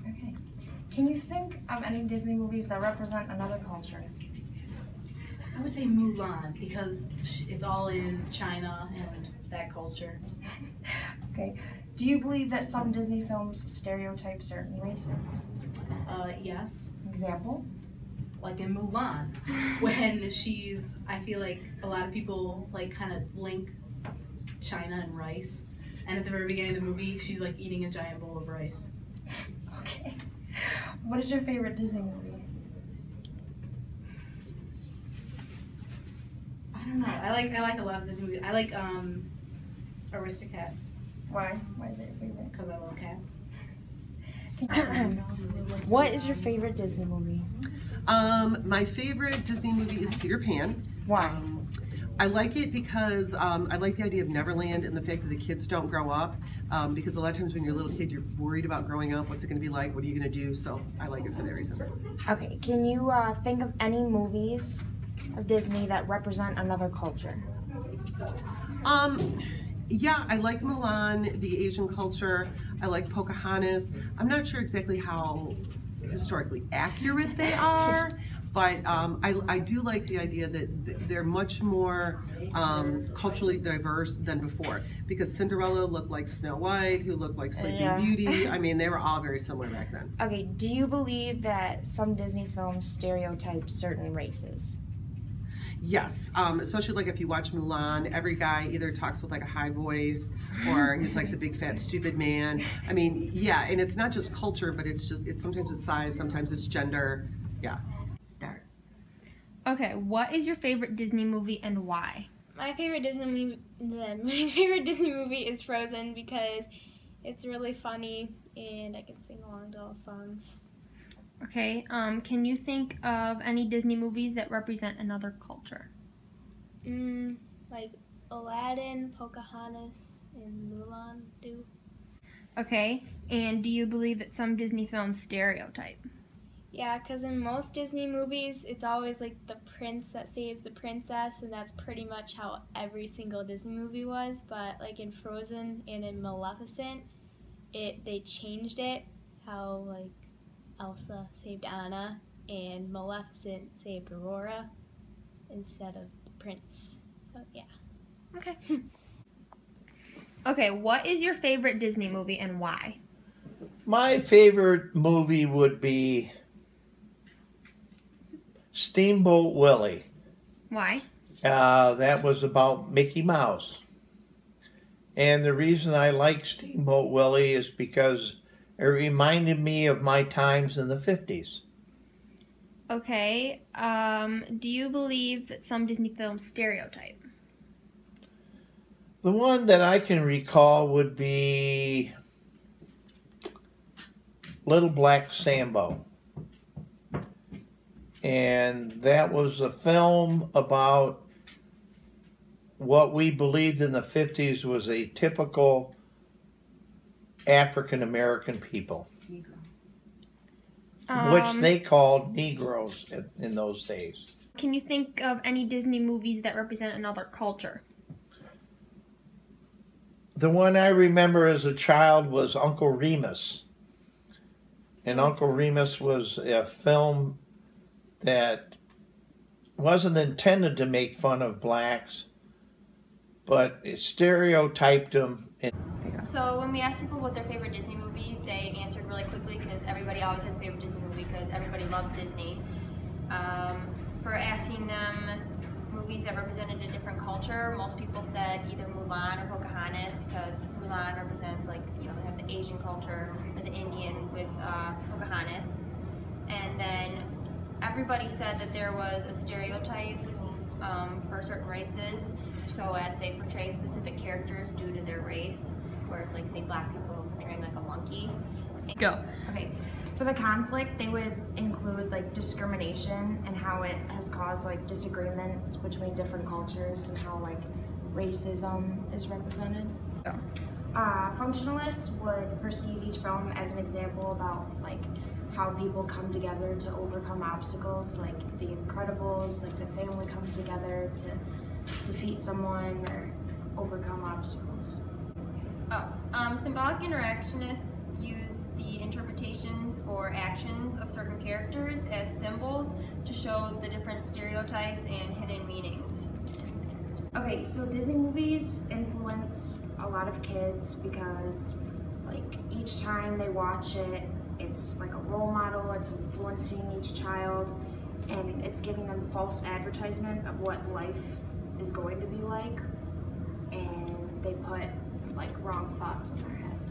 Okay. Can you think of any Disney movies that represent another culture? I would say Mulan because it's all in China and that culture. Okay. Do you believe that some Disney films stereotype certain races? Yes. Example? Like in Mulan, when I feel like a lot of people like kind of link China and rice, and at the very beginning of the movie, she's like eating a giant bowl of rice. Okay. What is your favorite Disney movie? I don't know. I like a lot of Disney movies. I like Aristocats. Why? Why is it your favorite? Because I love cats. What is your favorite Disney movie? My favorite Disney movie is Peter Pan. Why? I like it because I like the idea of Neverland and the fact that the kids don't grow up. Because a lot of times when you're a little kid, you're worried about growing up. What's it going to be like? What are you going to do? So I like it for that reason. Okay, can you think of any movies of Disney that represent another culture? Yeah, I like Mulan, the Asian culture. I like Pocahontas. I'm not sure exactly how historically accurate they are, but I do like the idea that they're much more culturally diverse than before, because Cinderella looked like Snow White, who looked like Sleeping Beauty. I mean, they were all very similar back then. Okay, do you believe that some Disney films stereotype certain races? Yes, especially like if you watch Mulan, every guy either talks with like a high voice or he's like the big fat stupid man. I mean, yeah, and it's not just culture, but it's sometimes it's size, sometimes it's gender. Yeah. Start. Okay, what is your favorite Disney movie and why? My favorite Disney movie is Frozen because it's really funny and I can sing along to all the songs. Okay, can you think of any Disney movies that represent another culture? Like Aladdin, Pocahontas, and Mulan do. Okay, and do you believe that some Disney films stereotype? Yeah, because in most Disney movies, it's always like the prince that saves the princess, and that's pretty much how every single Disney movie was. But like in Frozen and in Maleficent, they changed it, how like Elsa saved Anna and Maleficent saved Aurora instead of the prince. So yeah. Okay. Okay, what is your favorite Disney movie and why? My favorite movie would be Steamboat Willie. Why? That was about Mickey Mouse. And the reason I like Steamboat Willie is because it reminded me of my times in the 50s. Okay, do you believe that some Disney films stereotype? The one that I can recall would be Little Black Sambo. And that was a film about what we believed in the 50s was a typical African American people, which they called Negroes in those days. Can you think of any Disney movies that represent another culture? The one I remember as a child was Uncle Remus. And Uncle Remus was a film that wasn't intended to make fun of blacks, but it stereotyped them. So when we asked people what their favorite Disney movie, they answered really quickly because everybody always has a favorite Disney movie because everybody loves Disney. For asking them movies that represented a different culture, most people said either Mulan or Pocahontas because Mulan represents, like, you know, they have the Asian culture or the Indian with Pocahontas. And then everybody said that there was a stereotype for certain races, so as they portray specific characters due to their race, where it's like, say, black people portraying like a monkey. Go. Okay. For the conflict, they would include like discrimination and how it has caused like disagreements between different cultures and how like racism is represented. Functionalists would perceive each film as an example about like how people come together to overcome obstacles, like The Incredibles, like the family comes together to defeat someone or overcome obstacles. Symbolic interactionists use the movie interpretations or actions of certain characters as symbols to show the different stereotypes and hidden meanings. Okay, so Disney movies influence a lot of kids because like each time they watch it, it's like a role model, it's influencing each child, and it's giving them false advertisement of what life is going to be like, and they put like wrong thoughts in their head.